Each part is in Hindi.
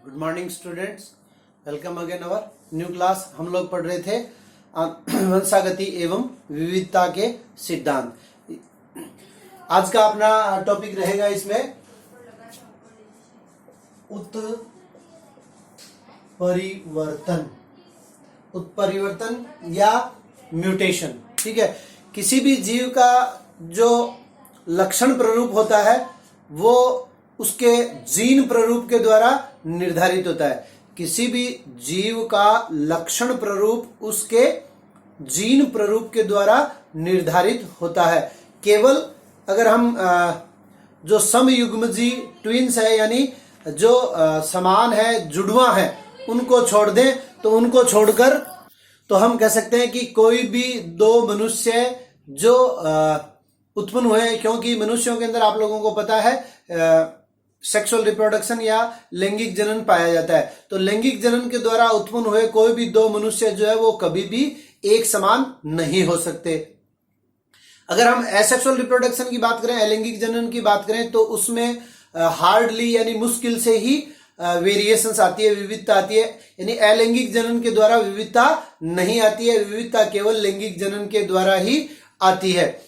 Good morning students, welcome again our new class. हम लोग पढ़ रहे थे वंशागति एवं विविधता के सिद्धांत। आज का अपना टॉपिक रहेगा इसमें उत्परिवर्तन या म्यूटेशन। ठीक है, किसी भी जीव का जो लक्षण प्ररूप होता है वो उसके जीन प्ररूप के द्वारा निर्धारित होता है। किसी भी जीव का लक्षण प्ररूप उसके जीन प्ररूप के द्वारा निर्धारित होता है। केवल अगर हम जो समयुग्मजी ट्विंस है यानी जो समान है, जुड़वा है, उनको छोड़ दें तो उनको छोड़कर तो हम कह सकते हैं कि कोई भी दो मनुष्य जो उत्पन्न हुए, क्योंकि मनुष्यों के अंदर आप लोगों को पता है सेक्सुअल रिप्रोडक्शन या लैंगिक जनन पाया जाता है। तो लैंगिक जनन के द्वारा उत्पन्न हुए कोई भी दो मनुष्य जो है वो कभी भी एक समान नहीं हो सकते। अगर हम एसेक्सुअल रिप्रोडक्शन की बात करें, अलैंगिक जनन की बात करें, तो उसमें हार्डली यानी मुश्किल से ही वेरिएशंस आती है, विविधता आती है। यानी अलैंगिक जनन के द्वारा विविधता नहीं आती है, विविधता केवल लैंगिक जनन के द्वारा ही आती है।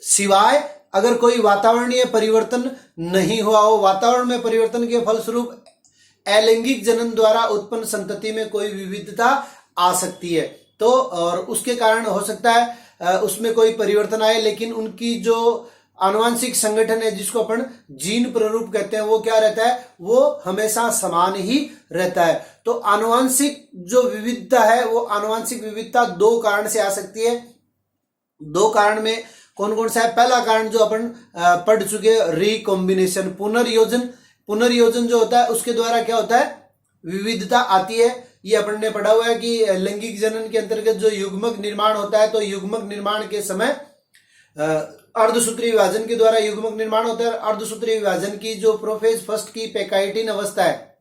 सिवाय अगर कोई वातावरणीय परिवर्तन नहीं हुआ हो, वातावरण में परिवर्तन के फलस्वरूप अलैंगिक जनन द्वारा उत्पन्न संतति में कोई विविधता आ सकती है, तो और उसके कारण हो सकता है उसमें कोई परिवर्तन आए, लेकिन उनकी जो आनुवांशिक संगठन है जिसको अपन जीन प्ररूप कहते हैं वो क्या रहता है, वो हमेशा समान ही रहता है। तो आनुवांशिक जो विविधता है वो आनुवांशिक विविधता दो कारण से आ सकती है। दो कारण में कौन कौन सा है? पहला कारण जो अपन पढ़ चुके रिकॉम्बिनेशन, पुनर्योजन जो होता है उसके द्वारा क्या होता है, विविधता आती है। ये अपन ने पढ़ा हुआ है कि लैंगिक जनन के अंतर्गत जो युग्मक निर्माण होता है, तो युग्मक निर्माण के समय अर्धसूत्री विभाजन के द्वारा युग्मक निर्माण होता है। अर्धसूत्री विभाजन की जो प्रोफेज फर्स्ट की पैकाइटिन अवस्था है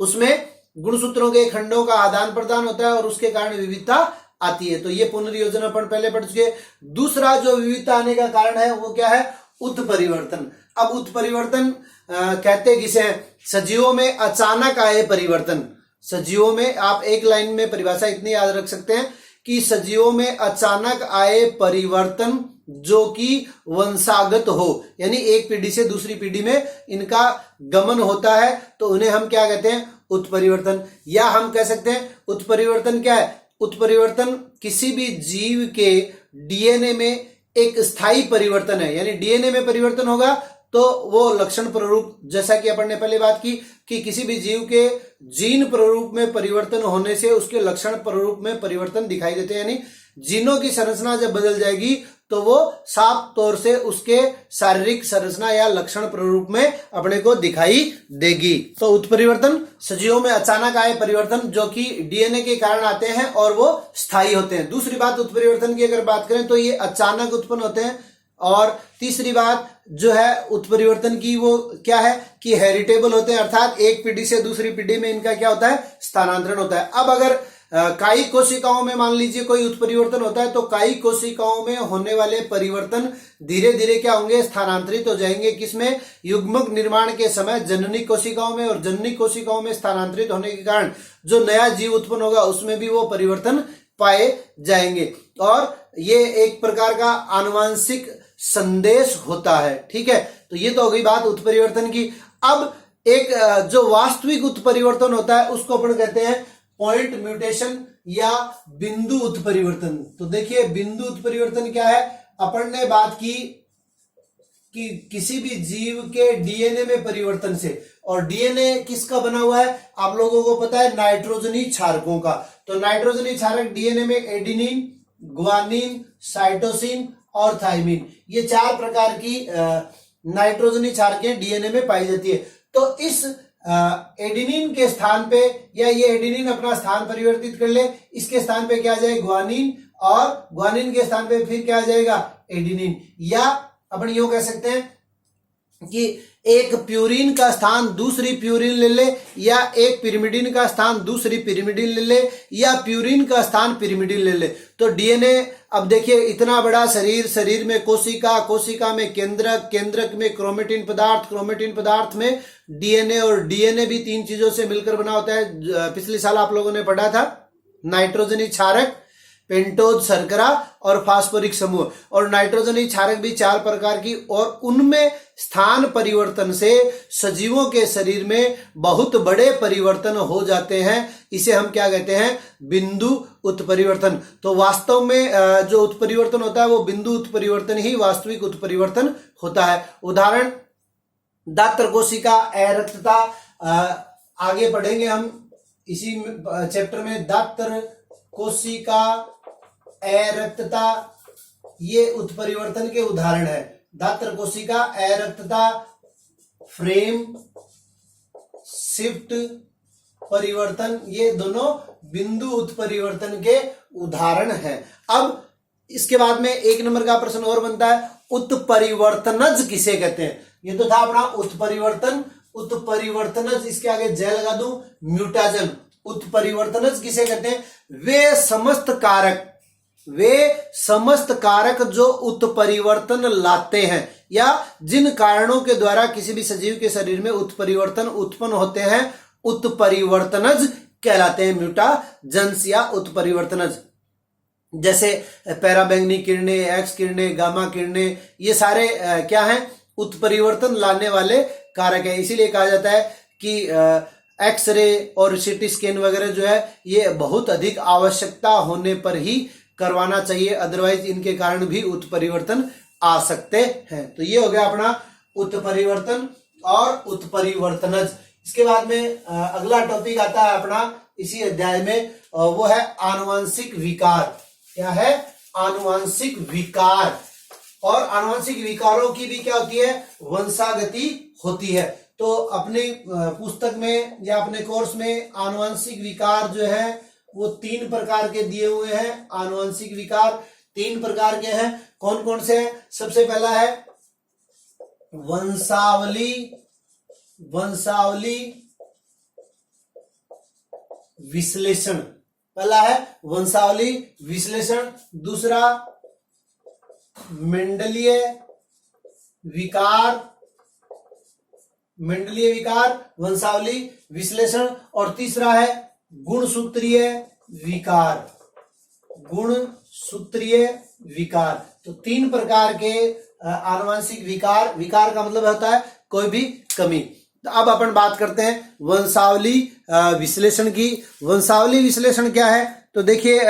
उसमें गुणसूत्रों के खंडों का आदान प्रदान होता है और उसके कारण विविधता आती है। तो ये पुनर्योजन अपन पहले पढ़ चुके। दूसरा जो विविधता आने का कारण है वो क्या है? उत्परिवर्तन। अब उत्परिवर्तन कहते किसे हैं? सजीवों में अचानक आए परिवर्तन। सजीवों में आप एक लाइन में परिभाषा इतनी याद रख सकते हैं कि सजीवों में अचानक आए परिवर्तन जो कि वंशागत हो, यानी एक पीढ़ी से दूसरी पीढ़ी में इनका गमन होता है, तो उन्हें हम क्या कहते हैं? उत्परिवर्तन। या हम कह सकते हैं उत्परिवर्तन क्या है? उत्परिवर्तन किसी भी जीव के डीएनए में एक स्थायी परिवर्तन है। यानी डीएनए में परिवर्तन होगा तो वो लक्षण प्ररूप, जैसा कि अपन ने पहले बात की कि किसी भी जीव के जीन प्ररूप में परिवर्तन होने से उसके लक्षण प्ररूप में परिवर्तन दिखाई देते हैं। यानी जीनों की संरचना जब बदल जाएगी तो वो साफ तौर से उसके शारीरिक संरचना या लक्षण प्ररूप में अपने को दिखाई देगी। तो उत्परिवर्तन सजीवों में अचानक आए परिवर्तन जो कि डीएनए के कारण आते हैं और वो स्थायी होते हैं। दूसरी बात उत्परिवर्तन की अगर बात करें तो ये अचानक उत्पन्न होते हैं। और तीसरी बात जो है उत्परिवर्तन की वो क्या है कि हेरिटेबल होते हैं, अर्थात एक पीढ़ी से दूसरी पीढ़ी में इनका क्या होता है? स्थानांतरण होता है। अब अगर कायी कोशिकाओं में मान लीजिए कोई उत्परिवर्तन होता है तो कायी कोशिकाओं में होने वाले परिवर्तन धीरे धीरे क्या होंगे? स्थानांतरित हो जाएंगे। किसमें? युग्मक निर्माण के समय जननी कोशिकाओं में, और जननी कोशिकाओं में स्थानांतरित होने के कारण जो नया जीव उत्पन्न होगा उसमें भी वो परिवर्तन पाए जाएंगे। और ये एक प्रकार का आनुवांशिक संदेश होता है। ठीक है, तो ये तो हो गई बात उत्परिवर्तन की। अब एक जो वास्तविक उत्परिवर्तन होता है उसको अपन कहते हैं पॉइंट म्यूटेशन या बिंदु उत्परिवर्तन। तो देखिए बिंदु उत्परिवर्तन क्या है? अपन ने बात की कि किसी भी जीव के डीएनए में परिवर्तन से, और डीएनए किसका बना हुआ है? आप लोगों को पता है नाइट्रोजनी क्षारकों का। तो नाइट्रोजनी क्षारक डीएनए में एडिनिन, ग्वानिन, साइटोसिन और थाइमिन, ये चार प्रकार की नाइट्रोजनी क्षारकें डीएनए में पाई जाती है। तो इस एडिनिन के स्थान पे, या ये एडिनिन अपना स्थान परिवर्तित कर ले, इसके स्थान पे क्या आ जाए? ग्वानिन, और ग्वानिन के स्थान पे फिर क्या आ जाएगा? एडिनिन। या अपन यूं कह सकते हैं कि एक प्यूरिन का स्थान दूसरी प्यूरिन ले ले, या एक पिरिमिडिन का स्थान दूसरी पिरिमिडिन ले ले, या प्यूरिन का स्थान पिरिमिडिन ले ले। तो डीएनए, अब देखिए इतना बड़ा शरीर, शरीर में कोशिका, कोशिका में केंद्रक, केंद्रक में क्रोमेटिन पदार्थ, क्रोमेटिन पदार्थ में डीएनए, और डीएनए भी 3 चीजों से मिलकर बना होता है। पिछले साल आप लोगों ने पढ़ा था, नाइट्रोजनी क्षारक, पेंटोज शर्करा और फास्फोरिक समूह। और नाइट्रोजनी क्षारक भी 4 प्रकार की, और उनमें स्थान परिवर्तन से सजीवों के शरीर में बहुत बड़े परिवर्तन हो जाते हैं। इसे हम क्या कहते हैं? बिंदु उत्परिवर्तन। तो वास्तव में जो उत्परिवर्तन होता है वो बिंदु उत्परिवर्तन ही वास्तविक उत्परिवर्तन होता है। उदाहरण, दात्र कोशिका अरक्तता, आगे पढ़ेंगे हम इसी चैप्टर में। दात्र कोशिका अरक्तता ये उत्परिवर्तन के उदाहरण है। दात्र कोशिका अरक्तता, फ्रेम शिफ्ट परिवर्तन, ये दोनों बिंदु उत्परिवर्तन के उदाहरण हैं। अब इसके बाद में 1 नंबर का प्रश्न और बनता है, उत्परिवर्तनज किसे कहते हैं? ये तो था अपना उत्परिवर्तन, उत्परिवर्तनज, इसके आगे जय लगा दूं, म्यूटाजन। उत्परिवर्तनज किसे कहते हैं? वे समस्त कारक जो उत्परिवर्तन लाते हैं, या जिन कारणों के द्वारा किसी भी सजीव के शरीर में उत्परिवर्तन उत्पन्न होते हैं, उत्परिवर्तनज कहलाते हैं, म्यूटाजन्स या उत्परिवर्तनज। जैसे पैराबैंगनी किरणें, एक्स किरणें, गामा किरणें, ये सारे क्या हैं? उत्परिवर्तन लाने वाले कारक है। इसीलिए कहा जाता है कि एक्सरे और सीटी स्कैन वगैरह जो है ये बहुत अधिक आवश्यकता होने पर ही करवाना चाहिए, अदरवाइज इनके कारण भी उत्परिवर्तन आ सकते हैं। तो ये हो गया अपना उत्परिवर्तन और उत्परिवर्तनज। इसके बाद में अगला टॉपिक आता है अपना इसी अध्याय में, वो है आनुवंशिक विकार। क्या है? आनुवंशिक विकार। और आनुवंशिक विकारों की भी क्या होती है? वंशागति होती है। तो अपने पुस्तक में या अपने कोर्स में आनुवंशिक विकार जो है वो 3 प्रकार के दिए हुए हैं। आनुवंशिक विकार 3 प्रकार के हैं। कौन कौन से हैं? सबसे पहला है वंशावली विश्लेषण। पहला है वंशावली विश्लेषण। दूसरा मेंडलीय विकार, वंशावली विश्लेषण। और तीसरा है गुणसूत्रीय विकार। तो 3 प्रकार के आनुवंशिक विकार का मतलब होता है कोई भी कमी। तो अब अपन बात करते हैं वंशावली विश्लेषण की। वंशावली विश्लेषण क्या है? तो देखिए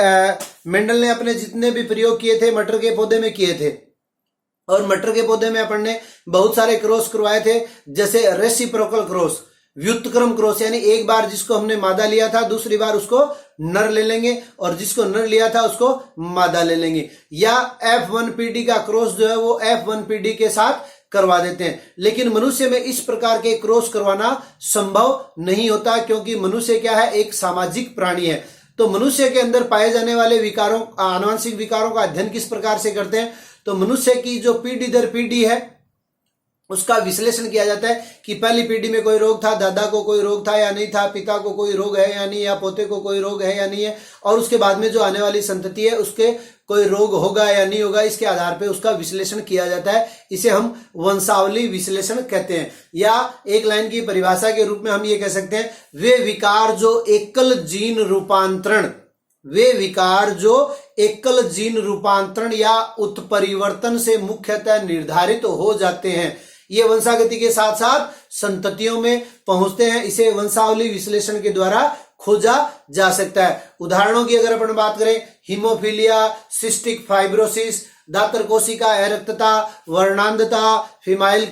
मेंडल ने अपने जितने भी प्रयोग किए थे मटर के पौधे में किए थे, और मटर के पौधे में अपन ने बहुत सारे क्रॉस करवाए थे, जैसे रेसिप्रोकल क्रॉस, व्युत्क्रम क्रॉस, यानी एक बार जिसको हमने मादा लिया था दूसरी बार उसको नर ले लेंगे, और जिसको नर लिया था उसको मादा ले लेंगे। या F1PD का क्रॉस जो है वो F1PD के साथ करवा देते हैं। लेकिन मनुष्य में इस प्रकार के क्रॉस करवाना संभव नहीं होता, क्योंकि मनुष्य क्या है? एक सामाजिक प्राणी है। तो मनुष्य के अंदर पाए जाने वाले विकारों, आनुवंशिक विकारों का अध्ययन किस प्रकार से करते हैं? तो मनुष्य की जो पीढ़ी दर पीढ़ी है उसका विश्लेषण किया जाता है कि पहली पीढ़ी में कोई रोग था, दादा को कोई रोग था या नहीं था, पिता को कोई रोग है या नहीं, या पोते को कोई रोग है या नहीं है, और उसके बाद में जो आने वाली संतति है उसके कोई रोग होगा या नहीं होगा, इसके आधार पे उसका विश्लेषण किया जाता है। इसे हम वंशावली विश्लेषण कहते हैं। या एक लाइन की परिभाषा के रूप में हम ये कह सकते हैं, वे विकार जो एकल जीन रूपांतरण या उत्परिवर्तन से मुख्यतः निर्धारित हो जाते हैं, ये वंशागति के साथ साथ संततियों में पहुंचते हैं। इसे वंशावली विश्लेषण के द्वारा खोजा जा सकता है। उदाहरणों की अगर अपन बात करें, हीमोफीलिया, सिस्टिक फाइब्रोसिस, दात्र कोशिका अरक्तता, वर्णांधता, फिनाइल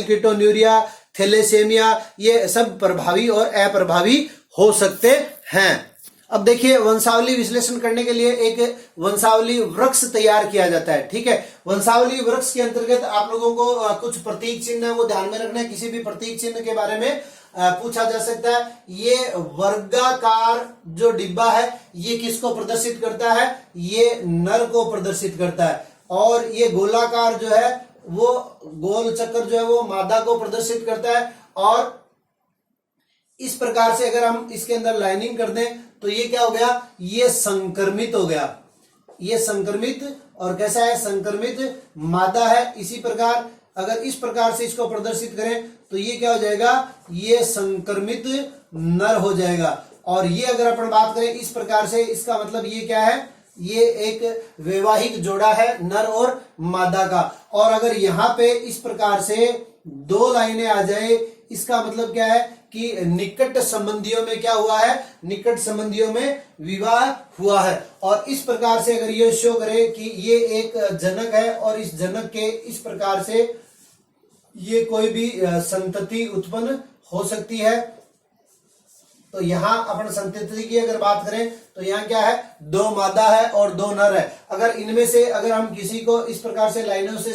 कीटोन्यूरिया, थैलेसेमिया, ये सब प्रभावी और अप्रभावी हो सकते हैं। अब देखिए वंशावली विश्लेषण करने के लिए एक वंशावली वृक्ष तैयार किया जाता है। ठीक है, वंशावली वृक्ष के अंतर्गत आप लोगों को कुछ प्रतीक चिन्ह है वो ध्यान में रखना है। किसी भी प्रतीक चिन्ह के बारे में पूछा जा सकता है। ये वर्गाकार जो डिब्बा है ये किसको प्रदर्शित करता है? ये नर को प्रदर्शित करता है। और ये गोलाकार जो है वो गोल चक्कर जो है वो मादा को प्रदर्शित करता है। और इस प्रकार से अगर हम इसके अंदर लाइनिंग कर दें तो ये क्या हो गया, ये संक्रमित हो गया, ये संक्रमित। और कैसा है, संक्रमित मादा है। इसी प्रकार अगर इस प्रकार से इसको प्रदर्शित करें तो ये क्या हो जाएगा, ये संक्रमित नर हो जाएगा। और ये अगर अपन बात करें इस प्रकार से, इसका मतलब ये क्या है, ये एक वैवाहिक जोड़ा है नर और मादा का। और अगर यहाँ पे इस प्रकार से दो लाइनें आ जाए, इसका मतलब क्या है कि निकट संबंधियों में क्या हुआ है, निकट संबंधियों में विवाह हुआ है। और इस प्रकार से अगर ये शो करे कि ये एक जनक है और इस जनक के इस प्रकार से ये कोई भी संतति उत्पन्न हो सकती है। तो यहां अपन संतति की अगर बात करें तो यहाँ क्या है, दो मादा है और दो नर है। अगर इनमें से अगर हम किसी को इस प्रकार से लाइनों से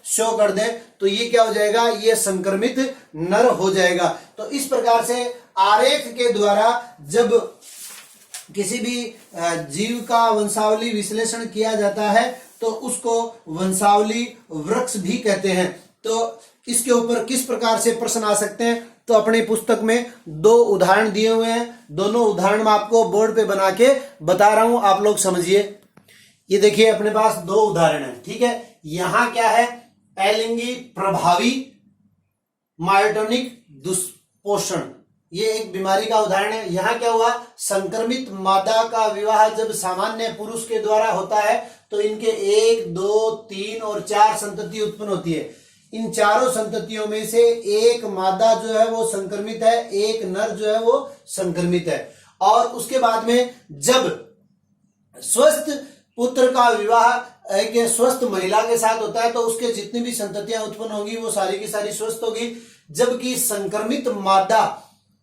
शो कर दें तो ये क्या हो जाएगा, ये संक्रमित नर हो जाएगा। तो इस प्रकार से आरेख के द्वारा जब किसी भी जीव का वंशावली विश्लेषण किया जाता है तो उसको वंशावली वृक्ष भी कहते हैं। तो इसके ऊपर किस प्रकार से प्रश्न आ सकते हैं, तो अपनी पुस्तक में दो उदाहरण दिए हुए हैं, दोनों उदाहरण मैं आपको बोर्ड पे बना के बता रहा हूं, आप लोग समझिए। ये देखिए अपने पास दो उदाहरण है, ठीक है। यहां क्या है, अलिंगी प्रभावी मायोटोनिक दुष्पोषण, ये एक बीमारी का उदाहरण है। यहां क्या हुआ, संक्रमित मादा का विवाह जब सामान्य पुरुष के द्वारा होता है तो इनके 1, 2, 3 और 4 संतति उत्पन्न होती है। इन चारों संततियों में से एक मादा जो है वो संक्रमित है, एक नर जो है वो संक्रमित है। और उसके बाद में जब स्वस्थ पुत्र का विवाह एक स्वस्थ महिला के साथ होता है तो उसके जितनी भी संततियां उत्पन्न होंगी वो सारी की सारी स्वस्थ होगी। जबकि संक्रमित मादा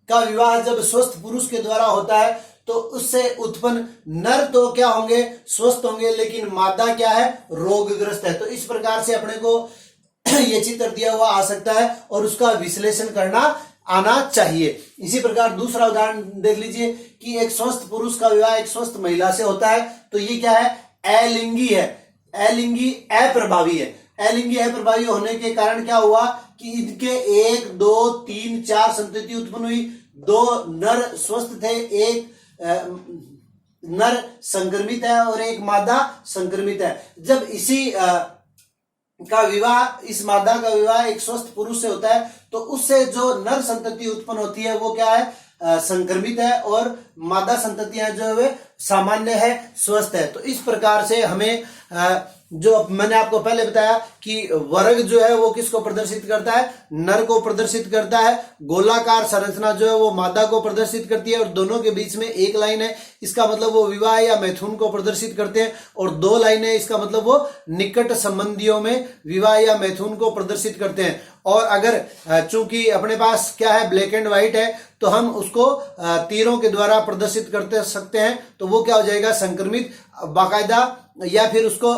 का विवाह जब स्वस्थ पुरुष के द्वारा होता है तो उससे उत्पन्न नर तो क्या होंगे, स्वस्थ होंगे, लेकिन मादा क्या है, रोगग्रस्त है। तो इस प्रकार से अपने को ये चित्र दिया हुआ आ सकता है और उसका विश्लेषण करना आना चाहिए। इसी प्रकार दूसरा उदाहरण देख लीजिए कि एक स्वस्थ पुरुष का विवाह एक स्वस्थ महिला से होता है तो ये क्या है, अलिंगी है, अलिंगी अप्रभावी है। अलिंगी अप्रभावी होने के कारण क्या हुआ कि इनके 1, 2, 3, 4 संतति उत्पन्न हुई। 2 नर स्वस्थ थे, एक नर संक्रमित है और एक मादा संक्रमित है। जब इसी का विवाह, इस मादा का विवाह एक स्वस्थ पुरुष से होता है तो उससे जो नर संतति उत्पन्न होती है वो क्या है, संक्रमित है, और मादा संततियां जो है वे सामान्य है, स्वस्थ है। तो इस प्रकार से हमें जो मैंने आपको पहले बताया कि वर्ग जो है वो किसको प्रदर्शित करता है, नर को प्रदर्शित करता है। गोलाकार संरचना जो है वो मादा को प्रदर्शित करती है और दोनों के बीच में एक लाइन है, इसका मतलब वो विवाह या मैथुन को प्रदर्शित करते हैं। और 2 लाइनें, इसका मतलब वो निकट संबंधियों में विवाह या मैथुन को प्रदर्शित करते हैं। और अगर चूंकि अपने पास क्या है, ब्लैक एंड व्हाइट है, तो हम उसको तीरों के द्वारा प्रदर्शित करते सकते हैं, तो वो क्या हो जाएगा, संक्रमित बाकायदा, या फिर उसको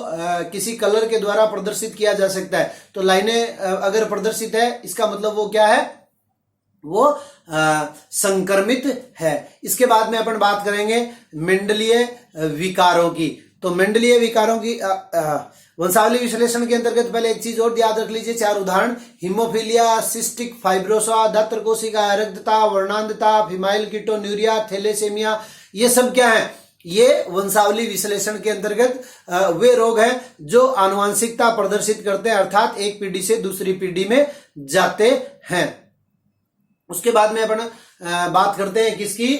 किसी कलर के द्वारा प्रदर्शित किया जा सकता है। तो लाइनें अगर प्रदर्शित है इसका मतलब वो क्या है, वो संक्रमित है। इसके बाद में अपन बात करेंगे मेंडलीय विकारों की। तो मेंडलीय विकारों की वंशावली विश्लेषण के अंतर्गत पहले एक चीज और याद रख लीजिए, 4 उदाहरण, हीमोफीलिया, सिस्टिक फाइब्रोसा, दात्र कोशिका अरक्तता, वर्णांधता, फीमाइल कीटोन्यूरिया, थैलेसेमिया, ये सब क्या है, ये वंशावली विश्लेषण के अंतर्गत वे रोग हैं जो आनुवंशिकता प्रदर्शित करते हैं, अर्थात एक पीढ़ी से दूसरी पीढ़ी में जाते हैं। उसके बाद में अपन बात करते हैं किसकी,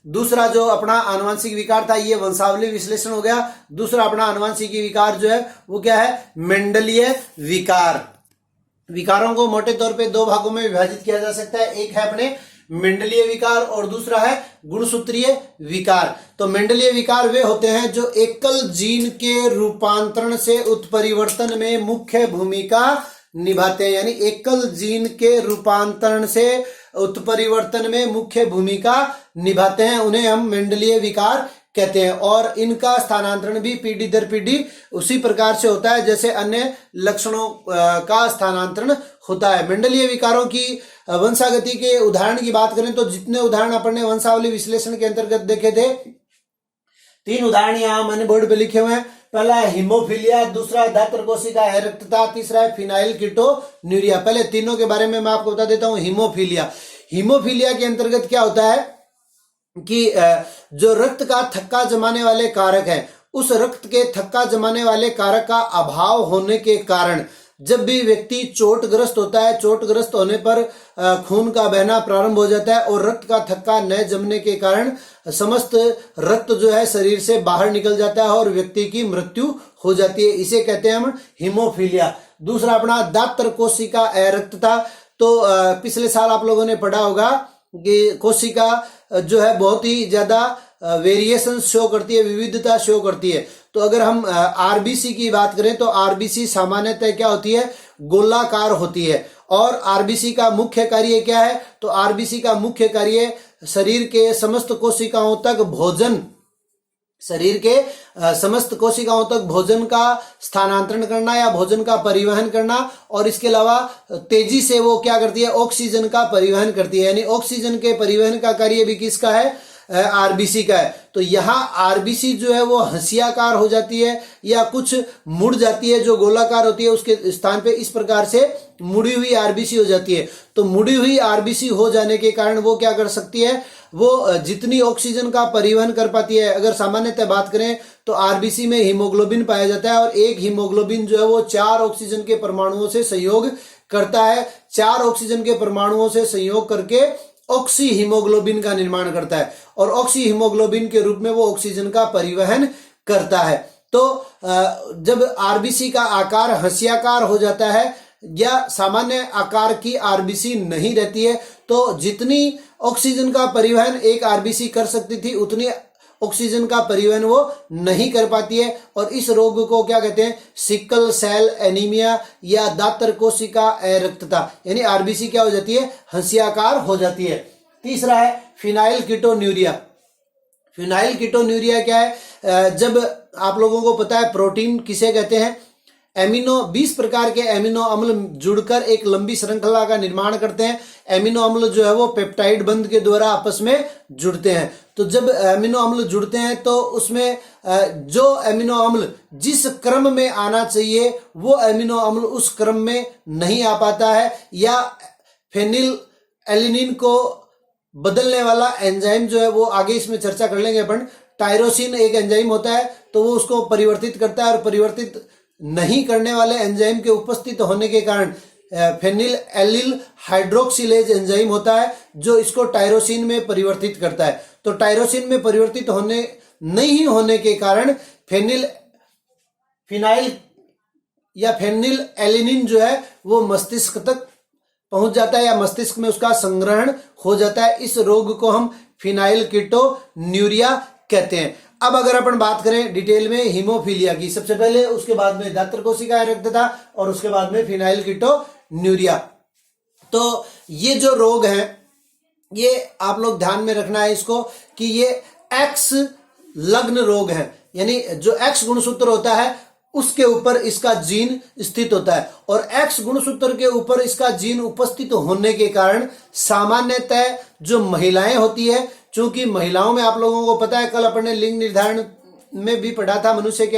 दूसरा जो अपना आनुवंशिक विकार था ये वंशावली विश्लेषण हो गया। दूसरा अपना आनुवंशिक विकार जो है वो क्या है, मेंडलीय विकार। विकारों को मोटे तौर पे 2 भागों में विभाजित किया जा सकता है, एक है अपने मेंडलीय विकार और दूसरा है गुणसूत्रीय विकार। तो मेंडलीय विकार वे होते हैं जो एकल जीन के रूपांतरण से उत्परिवर्तन में मुख्य भूमिका निभाते हैं, यानी एकल जीन के रूपांतरण से उत्परिवर्तन में मुख्य भूमिका निभाते हैं, उन्हें हम मेंडलीय विकार कहते हैं। और इनका स्थानांतरण भी पीढ़ी दर पीढ़ी उसी प्रकार से होता है जैसे अन्य लक्षणों का स्थानांतरण होता है। मेंडलीय विकारों की वंशागति के उदाहरण की बात करें तो जितने उदाहरण अपन ने वंशावली विश्लेषण के अंतर्गत देखे थे, 3 उदाहरण यहां मैंने बोर्ड पे लिखे हुए हैं। पहला है हीमोफीलिया, दूसरा है दात्र कोशिका अरक्तता, तीसरा है फिनाइल कीटोन्यूरिया। पहले तीनों के बारे में मैं आपको बता देता हूं। हीमोफीलिया, हीमोफीलिया के अंतर्गत क्या होता है कि जो रक्त का थक्का जमाने वाले कारक है, उस रक्त के थक्का जमाने वाले कारक का अभाव होने के कारण जब भी व्यक्ति चोटग्रस्त होता है, चोटग्रस्त होने पर खून का बहना प्रारंभ हो जाता है और रक्त का थक्का न जमने के कारण समस्त रक्त जो है शरीर से बाहर निकल जाता है और व्यक्ति की मृत्यु हो जाती है। इसे कहते हैं हम हीमोफीलिया। दूसरा अपना दात्र कोशिका अरक्तता। तो पिछले साल आप लोगों ने पढ़ा होगा कि कोशिका जो है बहुत ही ज्यादा वेरिएशन शो करती है, विविधता शो करती है। तो अगर हम आरबीसी की बात करें तो आरबीसी सामान्यतः क्या होती है, गोलाकार होती है। और आरबीसी का मुख्य कार्य क्या है, तो आरबीसी का मुख्य कार्य शरीर के समस्त कोशिकाओं तक भोजन, शरीर के समस्त कोशिकाओं तक भोजन का स्थानांतरण करना या भोजन का परिवहन करना, और इसके अलावा तेजी से वो क्या करती है, ऑक्सीजन का परिवहन करती है। यानी ऑक्सीजन के परिवहन का कार्य भी किसका है, आरबीसी का है। तो यहाँ आरबीसी जो है वो हंसियाकार हो जाती है या कुछ मुड़ जाती है, जो गोलाकार होती है उसके स्थान पे इस प्रकार से मुड़ी हुई आरबीसी हो जाती है। तो मुड़ी हुई आरबीसी हो जाने के कारण वो क्या कर सकती है, वो जितनी ऑक्सीजन का परिवहन कर पाती है। अगर सामान्यतः बात करें तो आरबीसी में हीमोग्लोबिन पाया जाता है और एक हीमोग्लोबिन जो है वो 4 ऑक्सीजन के परमाणुओं से संयोग करता है। 4 ऑक्सीजन के परमाणुओं से संयोग करके ऑक्सी हीमोग्लोबिन का निर्माण करता है और ऑक्सी हीमोग्लोबिन के रूप में वो ऑक्सीजन का परिवहन करता है। तो जब आरबीसी का आकार हंसियाकार हो जाता है या सामान्य आकार की आरबीसी नहीं रहती है, तो जितनी ऑक्सीजन का परिवहन एक आरबीसी कर सकती थी उतनी ऑक्सीजन का परिवहन वो नहीं कर पाती है। और इस रोग को क्या कहते हैं, सिकल सेल एनीमिया या दात्र कोशिका अरक्तता। यानी आरबीसी क्या हो जाती है, हंसियाकार हो जाती है। तीसरा है फिनाइल कीटोन्यूरिया। फिनाइल कीटोन्यूरिया क्या है, जब आप लोगों को पता है प्रोटीन किसे कहते हैं, 20 प्रकार के एमिनो अम्ल जुड़कर एक लंबी श्रृंखला का निर्माण करते हैं। एमिनो अम्ल जो है वो पेप्टाइड बंध के द्वारा आपस में जुड़ते हैं। तो जब एमिनो अम्ल जुड़ते हैं तो उसमें जो एमिनो अम्ल जिस क्रम में आना चाहिए वो एमिनो अम्ल उस क्रम में नहीं आ पाता है, या फेनिल एलिनिन को बदलने वाला एंजाइम जो है वो आगे इसमें चर्चा कर लेंगे अपन। टायरोसिन एक एंजाइम होता है तो वो उसको परिवर्तित करता है और परिवर्तित नहीं करने वाले एंजाइम के उपस्थित होने के कारण फेनिल एलिल हाइड्रोक्सिलेज एंजाइम होता है जो इसको टायरोसिन में परिवर्तित करता है। तो टायरोसिन में परिवर्तित होने नहीं होने के कारण फिनाइल या फेनिल एलिनिन जो है वो मस्तिष्क तक पहुंच जाता है या मस्तिष्क में उसका संग्रहण हो जाता है। इस रोग को हम फिनाइल कीटोन्यूरिया कहते हैं। अब अगर अपन बात करें डिटेल में हीमोफीलिया की, सबसे पहले, उसके बाद में दात्र कोशिका अरक्तता और उसके बाद में फिनाइल कीटोन्यूरिया। तो ये जो रोग है ये आप लोग ध्यान में रखना है इसको कि ये एक्स लग्न रोग है। यानी जो एक्स गुणसूत्र होता है उसके ऊपर इसका जीन स्थित होता है और एक्स गुणसूत्र के ऊपर इसका जीन उपस्थित होने के कारण सामान्यतः जो महिलाएं होती है, चूंकि महिलाओं में आप लोगों को पता है, कल अपन ने लिंग निर्धारण में भी पढ़ा था, मनुष्य के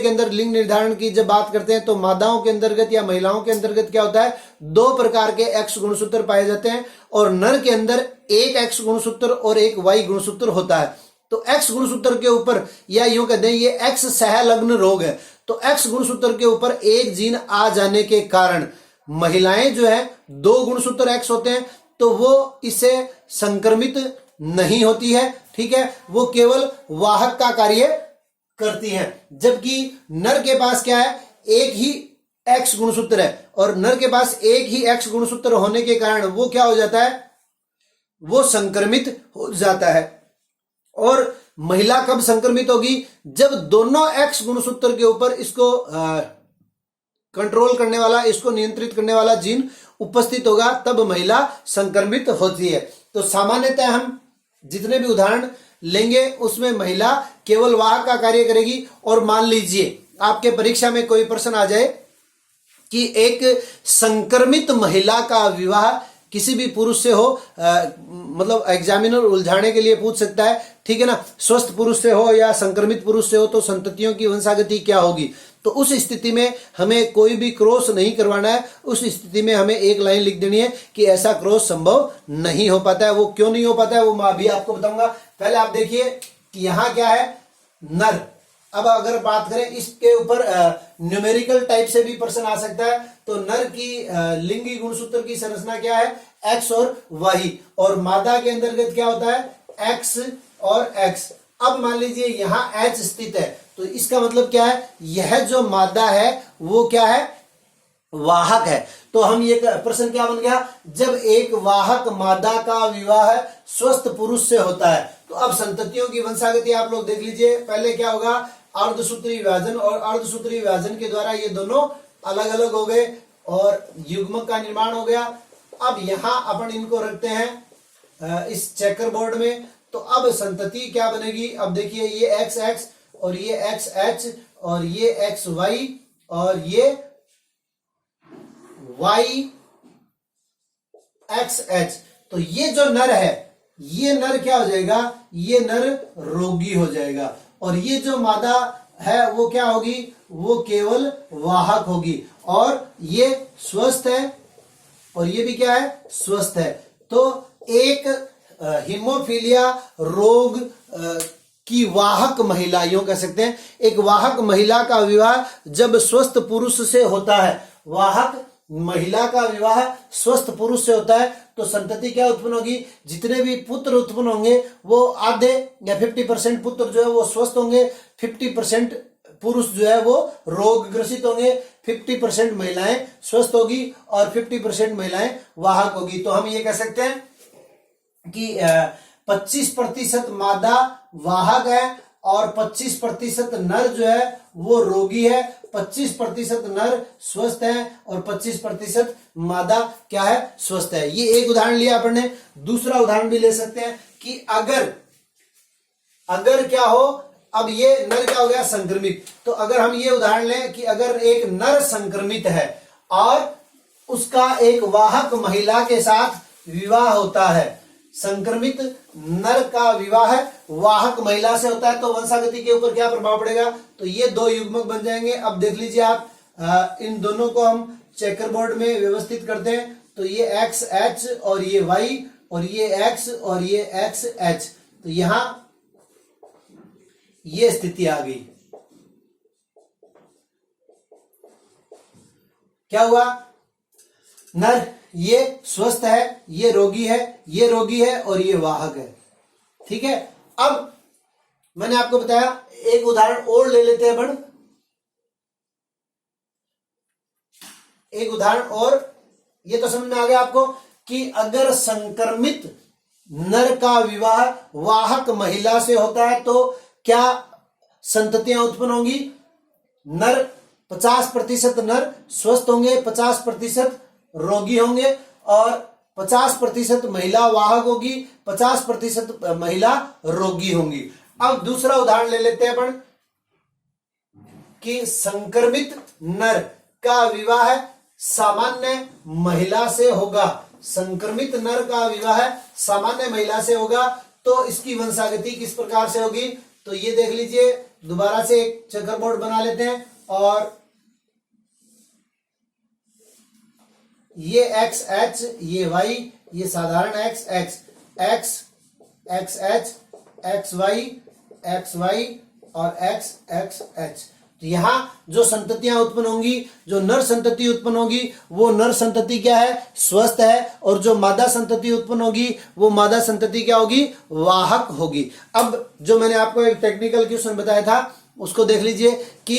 अंदर लिंग निर्धारण की जब बात करते हैं तो मादाओं के अंतर्गत या महिलाओं के अंतर्गत क्या होता है, 2 प्रकार के एक्स गुणसूत्र पाए जाते हैं और नर के अंदर एक एक्स गुणसूत्र और एक वाई गुणसूत्र होता है। तो एक्स गुणसूत्र के ऊपर, या यूं कहते हैं ये एक्स सहलग्न रोग है, तो एक्स गुणसूत्र के ऊपर एक जीन आ जाने के कारण महिलाएं जो है 2 गुणसूत्र एक्स होते हैं तो वो इससे संक्रमित नहीं होती है, ठीक है, वो केवल वाहक का कार्य करती है। जबकि नर के पास क्या है, एक ही एक्स गुणसूत्र है और नर के पास एक ही एक्स गुणसूत्र होने के कारण वो क्या हो जाता है, वो संक्रमित हो जाता है। और महिला कब संक्रमित होगी, जब दोनों एक्स गुणसूत्र के ऊपर इसको कंट्रोल करने वाला, इसको नियंत्रित करने वाला जीन उपस्थित होगा, तब महिला संक्रमित होती है। तो सामान्यतः हम जितने भी उदाहरण लेंगे उसमें महिला केवल वाहक का कार्य करेगी। और मान लीजिए आपके परीक्षा में कोई प्रश्न आ जाए कि एक संक्रमित महिला का विवाह किसी भी पुरुष से हो, मतलब एग्जामिनर उलझाने के लिए पूछ सकता है, ठीक है ना। स्वस्थ पुरुष से हो या संक्रमित पुरुष से हो तो संततियों की वंशागति क्या होगी। तो उस स्थिति में हमें कोई भी क्रॉस नहीं करवाना है। उस स्थिति में हमें एक लाइन लिख देनी है कि ऐसा क्रॉस संभव नहीं हो पाता है। वो क्यों नहीं हो पाता है वो मैं अभी आपको बताऊंगा। पहले आप देखिए कि यहाँ क्या है, नर। अब अगर बात करें इसके ऊपर न्यूमेरिकल टाइप से भी प्रश्न आ सकता है। तो नर की लिंगी गुणसूत्र की संरचना क्या है, एक्स और वाई, और मादा के अंतर्गत क्या होता है, एक्स और एक्स। अब मान लीजिए यहाँ एच स्थित है, तो इसका मतलब क्या है, यह जो मादा है वो क्या है, वाहक है। तो हम ये प्रश्न क्या बन गया, जब एक वाहक मादा का विवाह स्वस्थ पुरुष से होता है तो अब संततियों की वंशागति आप लोग देख लीजिए। पहले क्या होगा, अर्धसूत्री विभाजन, और अर्धसूत्री विभाजन के द्वारा ये दोनों अलग अलग हो गए और युग्मक का निर्माण हो गया। अब यहां अपन इनको रखते हैं इस चेकर बोर्ड में। तो अब संतति क्या बनेगी, अब देखिए ये एक्स एक्स और ये एक्स एच और ये एक्स वाई और ये वाई एक्स एच। तो ये जो नर है, ये नर क्या हो जाएगा, ये नर रोगी हो जाएगा, और ये जो मादा है वो क्या होगी, वो केवल वाहक होगी, और ये स्वस्थ है और ये भी क्या है, स्वस्थ है। तो एक हीमोफीलिया रोग की वाहक महिला, यूं कह सकते हैं, एक वाहक महिला का विवाह जब स्वस्थ पुरुष से होता है, वाहक महिला का विवाह स्वस्थ पुरुष से होता है तो संतति क्या उत्पन्न होगी, जितने भी पुत्र उत्पन्न होंगे वो आधे या 50% पुत्र जो है वो स्वस्थ होंगे, 50% पुरुष जो है वो रोग ग्रसित होंगे, 50% महिलाएं स्वस्थ होगी और 50% महिलाएं वाहक होगी। तो हम ये कह सकते हैं कि 25% मादा वाहक है और 25% नर जो है वो रोगी है, 25% नर स्वस्थ है और 25% मादा क्या है, स्वस्थ है। ये एक उदाहरण लिया अपन ने। दूसरा उदाहरण भी ले सकते हैं कि अगर क्या हो, अब ये नर क्या हो गया, संक्रमित। तो अगर हम ये उदाहरण लें कि अगर एक नर संक्रमित है और उसका एक वाहक महिला के साथ विवाह होता है, संक्रमित नर का विवाह वाहक महिला से होता है, तो वंशागति के ऊपर क्या प्रभाव पड़ेगा, तो ये दो युग्मक बन जाएंगे। अब देख लीजिए आप, इन दोनों को हम चेकर बोर्ड में व्यवस्थित करते हैं। तो ये एक्स एच और ये वाई और ये एक्स और ये एक्स एच। तो यहां ये स्थिति आ गई। क्या हुआ, नर ये स्वस्थ है, ये रोगी है, ये रोगी है और ये वाहक है, ठीक है। अब मैंने आपको बताया, एक उदाहरण और ले लेते हैं अपन, एक उदाहरण और। ये तो समझ में आ गया आपको कि अगर संक्रमित नर का विवाह वाहक महिला से होता है तो क्या संततियां उत्पन्न होंगी, नर 50% नर स्वस्थ होंगे, 50% रोगी होंगे और 50% महिला वाहक होगी, 50% महिला रोगी होंगी। अब दूसरा उदाहरण ले लेते हैं अपन कि संक्रमित नर का विवाह सामान्य महिला से होगा, संक्रमित नर का विवाह सामान्य महिला से होगा, तो इसकी वंशागति किस प्रकार से होगी। तो ये देख लीजिए, दोबारा से एक चेकर बोर्ड बना लेते हैं, और ये एक्स एच, ये वाई, ये साधारण X X X X H, X Y और एक्स एक्स एच। तो यहां जो संततियां उत्पन्न होंगी, जो नर संतति उत्पन्न होगी वो नर संतति क्या है, स्वस्थ है, और जो मादा संतति उत्पन्न होगी वो मादा संतति क्या होगी, वाहक होगी। अब जो मैंने आपको एक टेक्निकल क्वेश्चन बताया था उसको देख लीजिए कि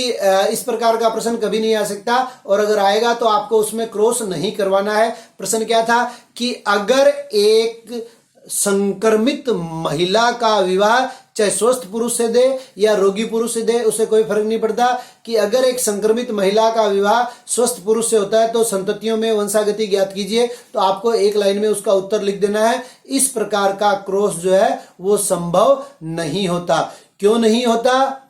इस प्रकार का प्रश्न कभी नहीं आ सकता, और अगर आएगा तो आपको उसमें क्रॉस नहीं करवाना है। प्रश्न क्या था कि अगर एक संक्रमित महिला का विवाह चाहे स्वस्थ पुरुष से दे या रोगी पुरुष से दे, उससे कोई फर्क नहीं पड़ता, कि अगर एक संक्रमित महिला का विवाह स्वस्थ पुरुष से होता है तो संततियों में वंशागति ज्ञात कीजिए। तो आपको एक लाइन में उसका उत्तर लिख देना है। इस प्रकार का क्रॉस जो है वो संभव नहीं होता। क्यों नहीं होता,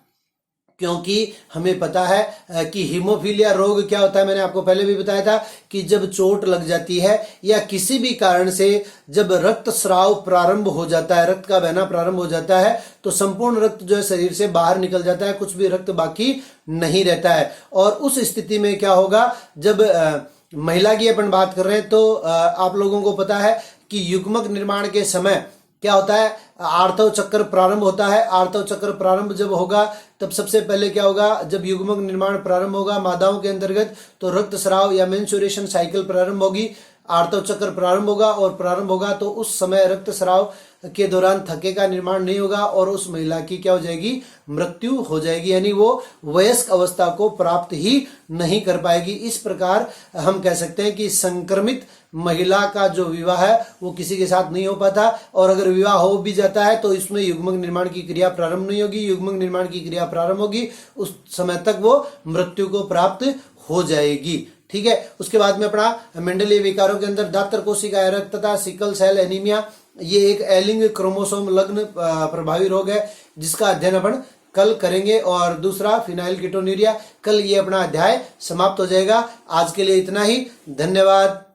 क्योंकि हमें पता है कि हीमोफीलिया रोग क्या होता है, मैंने आपको पहले भी बताया था कि जब चोट लग जाती है या किसी भी कारण से जब रक्तस्राव प्रारंभ हो जाता है, रक्त का बहना प्रारंभ हो जाता है, तो संपूर्ण रक्त जो है शरीर से बाहर निकल जाता है, कुछ भी रक्त बाकी नहीं रहता है। और उस स्थिति में क्या होगा, जब महिला की अपन बात कर रहे हैं तो आप लोगों को पता है कि युग्मक निर्माण के समय क्या होता है, आर्तव चक्र प्रारंभ होता है। आर्तव चक्र प्रारंभ जब होगा तब सबसे पहले क्या होगा, जब युग्मक निर्माण प्रारंभ होगा मादाओं के अंतर्गत तो रक्तस्राव या मेंस्ट्रुएशन साइकिल प्रारंभ होगी, आर्तव चक्र प्रारंभ होगा और प्रारंभ होगा तो उस समय रक्तस्राव के दौरान थक्के का निर्माण नहीं होगा और उस महिला की क्या हो जाएगी, मृत्यु हो जाएगी, यानी वो वयस्क अवस्था को प्राप्त ही नहीं कर पाएगी। इस प्रकार हम कह सकते हैं कि संक्रमित महिला का जो विवाह है वो किसी के साथ नहीं हो पाता, और अगर विवाह हो भी जाता है तो इसमें युग्मक निर्माण की क्रिया प्रारंभ नहीं होगी। युग्मक निर्माण की क्रिया प्रारंभ होगी उस समय तक वो मृत्यु को प्राप्त हो जाएगी। ठीक है, उसके बाद में अपना मेंडलीय विकारों के अंदर दातर कोशिका रक्त तथा सिकल सेल एनीमिया, ये एक एलिंग क्रोमोसोम लग्न प्रभावी रोग है जिसका अध्ययन अपन कल करेंगे। और दूसरा फिनाइल कीटोन्यूरिया, कल ये अपना अध्याय समाप्त हो जाएगा। आज के लिए इतना ही, धन्यवाद।